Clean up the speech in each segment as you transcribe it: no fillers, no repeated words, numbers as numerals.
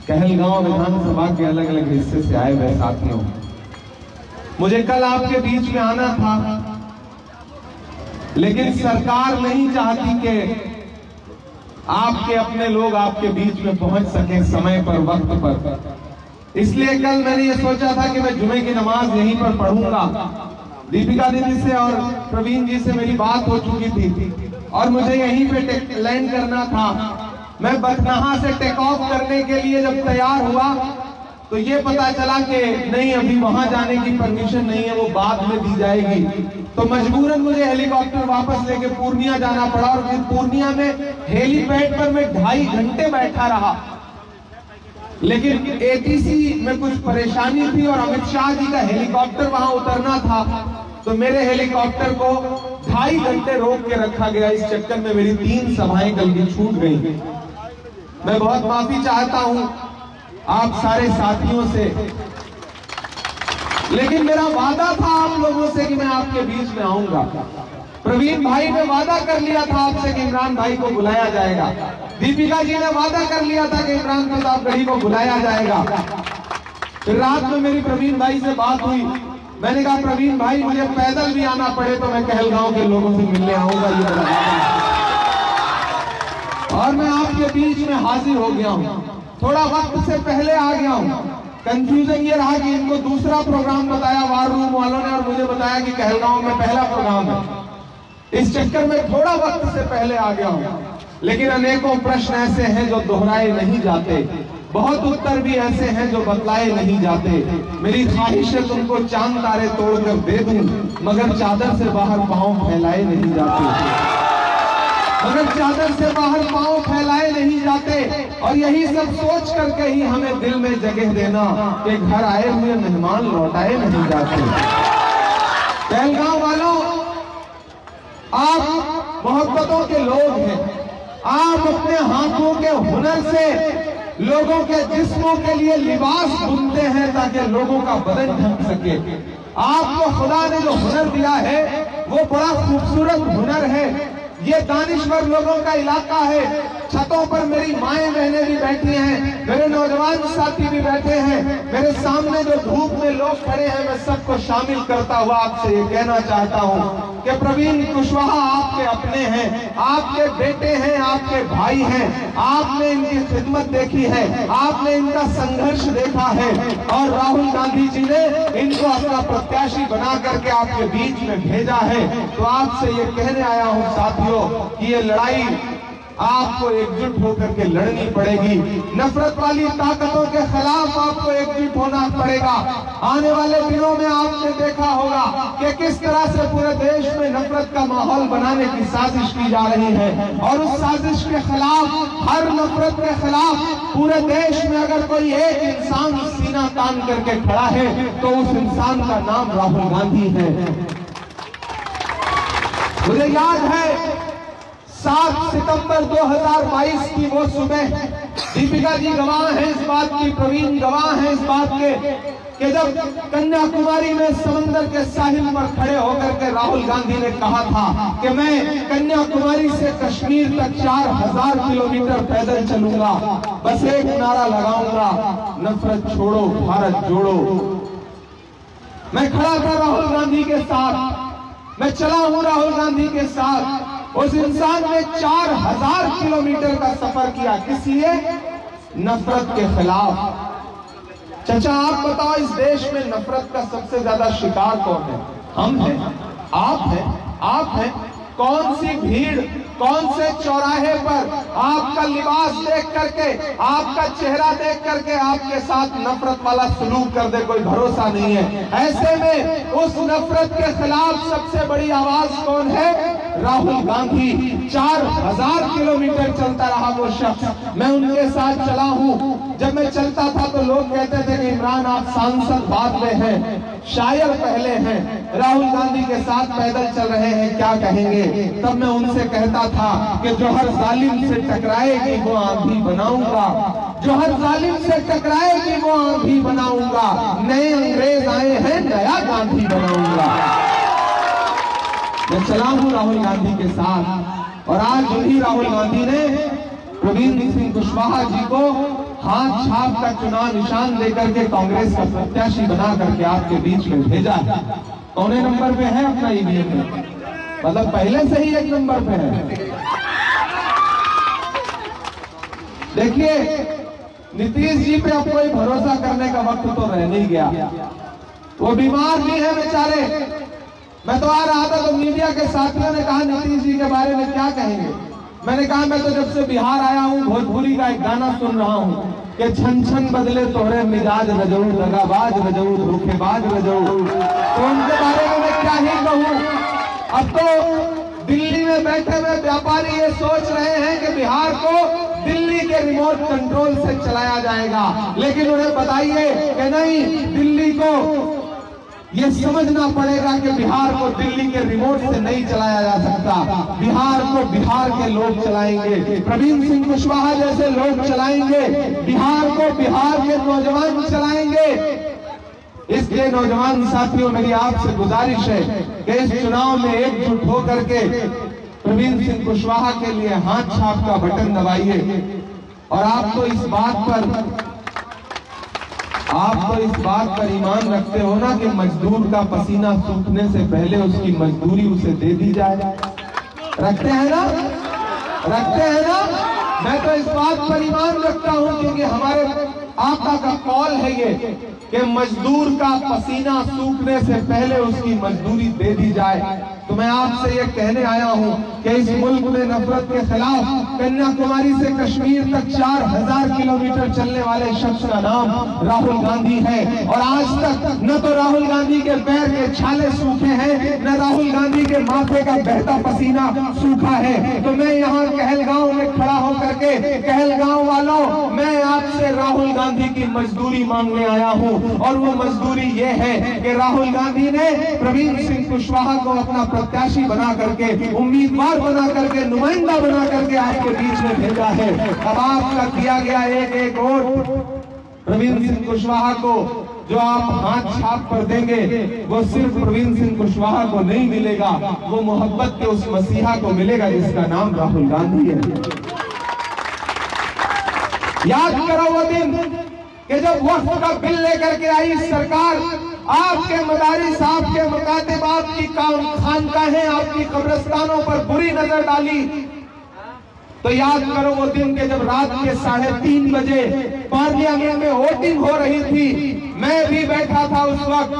कहलगांव विधानसभा के अलग अलग हिस्से से आए हुए साथियों, मुझे कल आपके बीच में आना था, लेकिन सरकार नहीं चाहती कि आपके अपने लोग आपके बीच में पहुंच सके समय पर, वक्त पर। इसलिए कल मैंने ये सोचा था कि मैं जुमे की नमाज यहीं पर पढ़ूंगा। दीपिका दीदी से और प्रवीण जी से मेरी बात हो चुकी थी और मुझे यहीं पे लैंड करना था। मैं बथनाहा से टेक ऑफ करने के लिए जब तैयार हुआ तो ये पता चला कि नहीं, अभी वहां जाने की परमिशन नहीं है, वो बाद में दी जाएगी। तो मजबूरन मुझे हेलीकॉप्टर वापस लेके पूर्णिया जाना पड़ा और फिर पूर्णिया में हेलीपैड पर मैं 2.5 घंटे बैठा रहा। लेकिन एटीसी में कुछ परेशानी थी और अमित शाह जी का हेलीकॉप्टर वहां उतरना था, तो मेरे हेलीकॉप्टर को 2.5 घंटे रोक के रखा गया। इस चक्कर में मेरी 3 सभाएं कल की छूट गई। मैं बहुत माफी चाहता हूं आप सारे साथियों से, लेकिन मेरा वादा था आप लोगों से कि मैं आपके बीच में आऊंगा। प्रवीण भाई ने वादा कर लिया था आपसे कि इमरान भाई को बुलाया जाएगा। दीपिका जी ने वादा कर लिया था कि इमरान प्रताप गढ़ी को बुलाया जाएगा। फिर रात में मेरी प्रवीण भाई से बात हुई। मैंने कहा प्रवीण भाई, मुझे पैदल भी आना पड़े तो मैं कहलगांव के लोगों से मिलने आऊंगा, ये बता। और मैं आपके बीच में हाजिर हो गया हूं। थोड़ा वक्त से पहले आ गया हूं। कंफ्यूजन ये रहा कि इनको दूसरा प्रोग्राम बताया वार रूम वालों ने और मुझे बताया कि कहलगांव में पहला प्रोग्राम है। इस चक्कर में थोड़ा वक्त से पहले आ गया हूं, लेकिन अनेकों प्रश्न ऐसे हैं जो दोहराए नहीं जाते, बहुत उत्तर भी ऐसे हैं जो बतलाए नहीं जाते। मेरी ख्वाहिश है तुमको चांद तारे तोड़कर दे दूं, मगर चादर से बाहर पांव फैलाए नहीं जाते, मगर चादर से बाहर पांव फैलाए नहीं जाते। और यही सब सोच करके ही हमें दिल में जगह देना कि घर आए हुए मेहमान लौटाए नहीं जाते। कहलगांव वालों, आप मोहब्बतों के लोग हैं। आप अपने हाथों के हुनर से लोगों के जिस्मों के लिए लिबास बुनते हैं ताकि लोगों का बदन ढक सके। आपको खुदा ने जो हुनर दिया है वो बड़ा खूबसूरत हुनर है। ये दानिश्वर लोगों का इलाका है। छतों पर मेरी माएं बहनें भी बैठी हैं, मेरे नौजवान साथी भी बैठे हैं, मेरे सामने जो धूप में लोग खड़े हैं, मैं सबको शामिल करता हुआ आपसे ये कहना चाहता हूं कि प्रवीण कुशवाहा आपके अपने हैं, आपके बेटे हैं, आपके भाई हैं। आपने इनकी खिदमत देखी है, आपने इनका संघर्ष देखा है और राहुल गांधी जी ने इनको अपना प्रत्याशी बना करके आपके बीच में भेजा है। तो आपसे ये कहने आया हूं साथियों कि ये लड़ाई आपको एकजुट होकर के लड़नी पड़ेगी। नफरत वाली ताकतों के खिलाफ आपको एकजुट होना पड़ेगा। आने वाले दिनों में आपने देखा होगा कि किस तरह से पूरे देश में नफरत का माहौल बनाने की साजिश की जा रही है और उस साजिश के खिलाफ, हर नफरत के खिलाफ पूरे देश में अगर कोई एक इंसान सीना तान करके खड़ा है तो उस इंसान का नाम राहुल गांधी है। मुझे याद है 7 सितंबर 2022 की वो सुबह, दीपिका जी गवाह हैं इस बात की, प्रवीण गवाह हैं इस बात के कि जब कन्याकुमारी में समंदर के साहिल पर खड़े होकर के राहुल गांधी ने कहा था कि मैं कन्याकुमारी से कश्मीर तक 4000 किलोमीटर पैदल चलूंगा, बस एक नारा लगाऊंगा, नफरत छोड़ो भारत जोड़ो। मैं खड़ा था राहुल गांधी के साथ, मैं चला हूं राहुल गांधी के साथ। उस इंसान ने 4000 किलोमीटर का सफर किया, किस लिए? नफरत के खिलाफ। चाचा आप बताओ, इस देश में नफरत का सबसे ज्यादा शिकार कौन है? हम हैं, आप हैं, आप हैं। कौन सी भीड़, कौन से चौराहे पर आपका लिबास देख करके, आपका चेहरा देख करके आपके साथ नफरत वाला सलूक कर दे, कोई भरोसा नहीं है। ऐसे में उस नफरत के खिलाफ सबसे बड़ी आवाज कौन है? राहुल गांधी। 4000 किलोमीटर चलता रहा वो शख्स, मैं उनके साथ चला हूं। जब मैं चलता था तो लोग कहते थे कि इमरान आप सांसद बाद में हैं, शायर पहले हैं, राहुल गांधी के साथ पैदल चल रहे हैं, क्या कहेंगे? तब मैं उनसे कहता था कि जो हर जालिम से टकराएगी वो आंधी बनाऊंगा, जो हर जालिम से टकराएगी वो आंधी बनाऊंगा, नए अंग्रेज आए हैं नया गांधी बनाऊंगा। मैं चला हूं राहुल गांधी के साथ और आज वही राहुल गांधी ने प्रवीण सिंह कुशवाहा जी को हाथ छाप का चुनाव निशान देकर के कांग्रेस का प्रत्याशी बना करके आपके बीच में भेजा। कौने नंबर पे है अपना ईवीएम में? मतलब पहले से ही 1 नंबर पे है। देखिए, नीतीश जी पे अब कोई भरोसा करने का वक्त तो रह नहीं गया। वो बीमार भी है बेचारे। मैं तो आ रहा था तो मीडिया के साथियों ने कहा नीतीश जी के बारे में क्या कहेंगे। मैंने कहा मैं तो जब से बिहार आया हूँ भोजपुरी का एक गाना सुन रहा हूँ कि छन छन बदले तोरे मिजाज रजऊ, दगाबाज रजऊ, धोखेबाज रजऊ। तो उनके बारे में मैं क्या ही कहूँ। अब तो दिल्ली में बैठे हुए व्यापारी ये सोच रहे हैं कि बिहार को दिल्ली के रिमोट कंट्रोल से चलाया जाएगा, लेकिन उन्हें बताइए कि नहीं, दिल्ली को ये समझना पड़ेगा कि बिहार को दिल्ली के रिमोट से नहीं चलाया जा सकता। बिहार को बिहार के लोग चलाएंगे, प्रवीण सिंह कुशवाहा जैसे लोग चलाएंगे। बिहार को बिहार के नौजवान चलाएंगे। इसलिए नौजवान साथियों, मेरी आपसे गुजारिश है कि इस चुनाव में एकजुट होकर के प्रवीण सिंह कुशवाहा के लिए हाथ छाप का बटन दबाइए। और आप तो इस बात पर ईमान रखते हो ना कि मजदूर का पसीना सूखने से पहले उसकी मजदूरी उसे दे दी जाए। रखते हैं ना? मैं तो इस बात पर ईमान रखता हूं क्योंकि हमारे आका का कॉल है ये कि मजदूर का पसीना सूखने से पहले उसकी मजदूरी दे दी जाए। तो मैं आपसे ये कहने आया हूँ कि इस मुल्क में नफरत के खिलाफ कन्याकुमारी से कश्मीर तक 4000 किलोमीटर चलने वाले शख्स का नाम राहुल गांधी है। और आज तक न तो राहुल गांधी के पैर के छाले सूखे हैं, न राहुल गांधी के माथे का बहता पसीना सूखा है। तो मैं यहाँ कहलगांव में खड़ा होकर के, कहलगांव वालों, मैं आपसे राहुल गांधी की मजदूरी मांगने आया हूँ। और वो मजदूरी ये है कि राहुल गांधी ने प्रवीण सिंह कुशवाहा को अपना प्रत्याशी बना करके, उम्मीदवार बना करके, नुमाइंदा बना करके आपके बीच में भेजा है। अब आपका दिया गया एक वोट प्रवीण सिंह कुशवाहा को जो आप हाथ छाप कर देंगे, वो सिर्फ प्रवीण सिंह कुशवाहा को नहीं मिलेगा, वो मोहब्बत के उस मसीहा को मिलेगा जिसका नाम राहुल गांधी है। याद करो वो दिन कि जब वक्फ का बिल लेकर के आई सरकार, आपके मदारिस, आपके मकातबात की खानकाहें, आपकी कब्रिस्तानों पर बुरी नजर डाली। तो याद करो वो दिन के जब रात के 3:30 बजे पार्लियामेंट में वोटिंग हो रही थी, मैं भी बैठा था उस वक्त।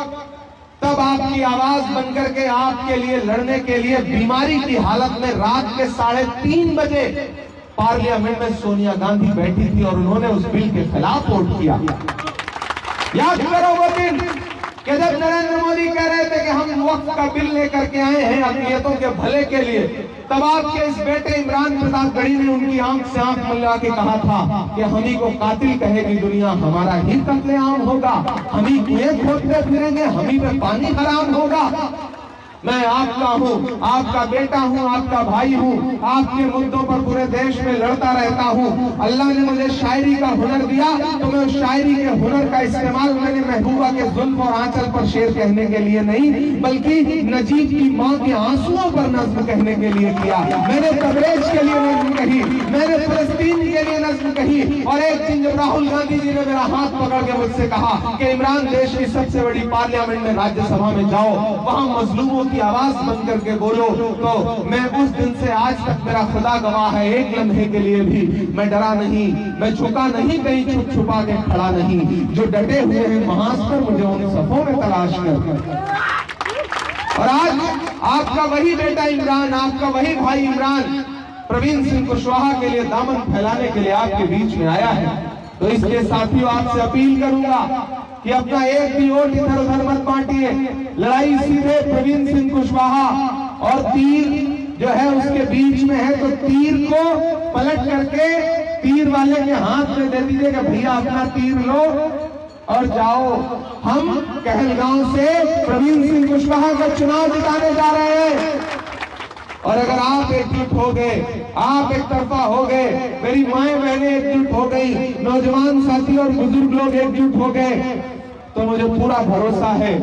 तब आपकी आवाज बनकर के आपके लिए लड़ने के लिए बीमारी की हालत में रात के 3:30 बजे पार्लियामेंट में सोनिया गांधी बैठी थी और उन्होंने उस बिल के खिलाफ वोट किया। याद करो वो दिन कि जब नरेंद्र मोदी कह रहे थे कि हम वक्फ का बिल लेकर के आए हैं अक़लियतों के भले के लिए, तब आपके इस बेटे इमरान प्रतापगढ़ी ने उनकी आंख से आंख मिला के कहा था कि हम ही को कातिल कहेगी दुनिया, हमारा ही कत्लेआम होगा, हम ही कुएं खोदते फिरेंगे, हम ही पे पानी हराम होगा। मैं आपका हूँ, आपका बेटा हूँ, आपका भाई हूँ, आपके मुद्दों पर पूरे देश में लड़ता रहता हूँ। अल्लाह ने मुझे शायरी का हुनर दिया तो मैं उस शायरी के हुनर का इस्तेमाल मैंने महबूबा के जुल्फ और आंचल पर शेर कहने के लिए नहीं, बल्कि नजीब की माँ के आंसुओं पर नज्म कहने के लिए किया। मैंने तबरेज के लिए नज्म कही, मैंने फिलिस्तीन के लिए नज्म कही। और एक दिन जब राहुल गांधी जी ने मेरा हाथ पकड़ के मुझसे कहा कि इमरान देश की सबसे बड़ी पार्लियामेंट में राज्यसभा में जाओ, वहां मजलूमों की आवाज बन करके बोलो, तो मैं उस दिन से आज तक, मेरा खुदा गवाह है, एक लम्हे के लिए भी मैं डरा नहीं, मैं झुका नहीं, कहीं छुप छुपा के खड़ा नहीं। जो डटे हुए हैं महाज पर, मुझे उन सफों में तलाश कर। और आज आपका वही बेटा इमरान, आपका वही भाई इमरान प्रवीण सिंह कुशवाहा के लिए दामन फैलाने के लिए आपके बीच में आया है। तो इसके साथियों, आपसे अपील करूंगा कि अपना एक भी वोट इधर उधर मत बांटिए। लड़ाई सीधे प्रवीण सिंह कुशवाहा और तीर जो है उसके बीच में है, तो तीर को पलट करके तीर वाले के हाथ में दे दीजिएगा, भैया अपना तीर लो और जाओ। हम कहलगांव से प्रवीण सिंह कुशवाहा का चुनाव जिताने जा रहे हैं। और अगर आप एकजुट हो गए, आप एक तरफा हो गए, मेरी माएं बहनें एकजुट हो गई, नौजवान साथी और बुजुर्ग लोग एकजुट हो गए, तो मुझे पूरा भरोसा है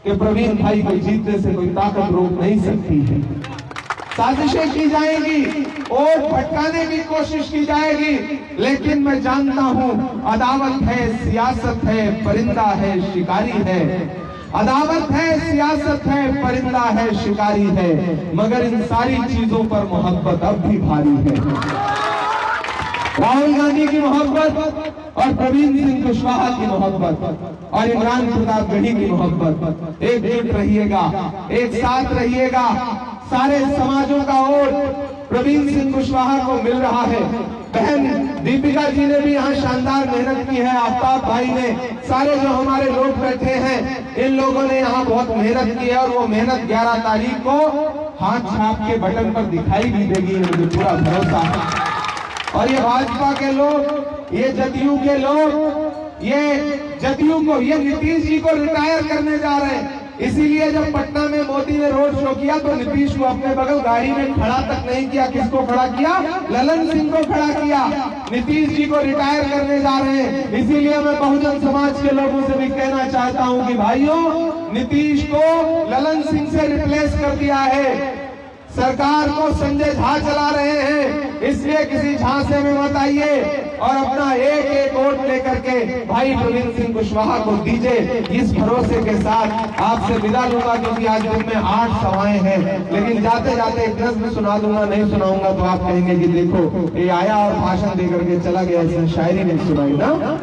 कि प्रवीण भाई को जीतने से कोई ताकत रोक नहीं सकती है। साजिशें की जाएंगी, वोट भटकाने की कोशिश की जाएगी, लेकिन मैं जानता हूं अदावत है, सियासत है, परिंदा है, शिकारी है। अदावत है, सियासत है, परिंदा है, शिकारी है, मगर इन सारी चीजों पर मोहब्बत अब भी भारी है। राहुल गांधी की मोहब्बत और प्रवीण सिंह कुशवाहा की मोहब्बत और इमरान प्रतापगढ़ी की मोहब्बत, एकजुट रहिएगा, एक साथ रहिएगा। सारे समाजों का वोट प्रवीण सिंह कुशवाहा को मिल रहा है। बहन दीपिका जी ने भी यहाँ शानदार मेहनत की है, आफ्ताब भाई ने, सारे जो हमारे लोग बैठे हैं, इन लोगों ने यहाँ बहुत मेहनत की है और वो मेहनत 11 तारीख को हाथ छाप के बटन पर दिखाई भी देगी, मुझे पूरा भरोसा है। और ये भाजपा के लोग, ये जदयू के लोग, ये जदयू को, ये नीतीश जी को रिटायर करने जा रहे हैं। इसीलिए जब पटना में मोदी ने रोड शो किया तो नीतीश को अपने बगल गाड़ी में खड़ा तक नहीं किया। किसको खड़ा किया? ललन सिंह को खड़ा किया। नीतीश जी को रिटायर करने जा रहे हैं। इसीलिए मैं बहुजन समाज के लोगों से भी कहना चाहता हूं कि भाइयों, नीतीश को ललन सिंह से रिप्लेस कर दिया है। सरकार को संजय झा चला रहे हैं, इसलिए किसी झांसे में मत आइए और अपना एक एक वोट लेकर के भाई प्रवीण सिंह कुशवाहा को दीजिए। इस भरोसे के साथ आपसे विदा लूंगा, क्योंकि आज दिन में 8 सभाएं हैं, लेकिन जाते जाते एक नज्म सुना दूंगा। नहीं सुनाऊंगा तो आप कहेंगे कि देखो ये आया और भाषण देकर के चला गया, इसने शायरी नहीं सुनाई ना।